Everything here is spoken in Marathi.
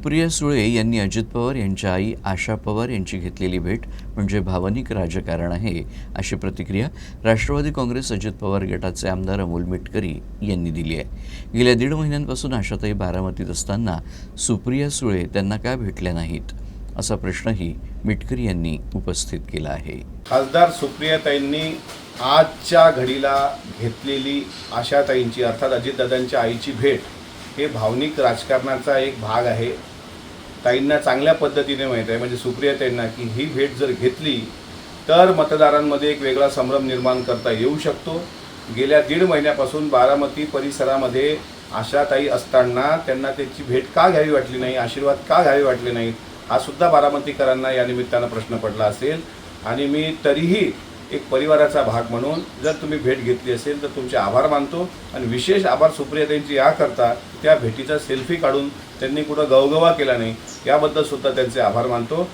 सुप्रिया सुळे यांनी अजित पवार यांच्या आई आशा पवार यांची घेतलेली भेट म्हणजे भावनिक राजकारण आहे, अशी प्रतिक्रिया राष्ट्रवादी काँग्रेस अजित पवार गटाचे आमदार अमोल मिटकरी यांनी दिली आहे। गेल्या 1.5 महिन्यांपासून आशाताई बारामतीत असताना सुप्रिया सुळे त्यांना का भेटल्या नाहीत, असा प्रश्नही मिटकरी यांनी उपस्थित केला आहे। खासदार सुप्रियाताईंनी आजच्या घडीला घेतलेली आशाताईंची अर्थात अजितदादांच्या आईची भेट हे भावनिक राजकारणाचा एक भाग आहे। ताईंना चांगल्या पद्धतीने माहीत आहे, म्हणजे सुप्रियाताईंना, की ही भेट जर घेतली तर मतदारांमध्ये एक वेगळा संभ्रम निर्माण करता येऊ शकतो। गेल्या 1.5 महिन्यापासून बारामती परिसरामध्ये आशाताई असताना त्यांना त्याची भेट का घ्यावी वाटली नाही, आशीर्वाद का घ्यावे वाटले नाही, हा सुद्धा बारामतीकरांना या निमित्तानं प्रश्न पडला असेल। आणि मी तरीही एक परिवाराचा भाग म्हणून जर तुम्ही भेट घेतली असेल तर तुमचे आभार मानतो। आणि विशेष आभार सुप्रियाताईंची याकरता त्या भेटीचा सेल्फी काढून त्यांनी कुठं गवगवा केला नाही, याबद्दल सुद्धा त्यांचे आभार मानतो।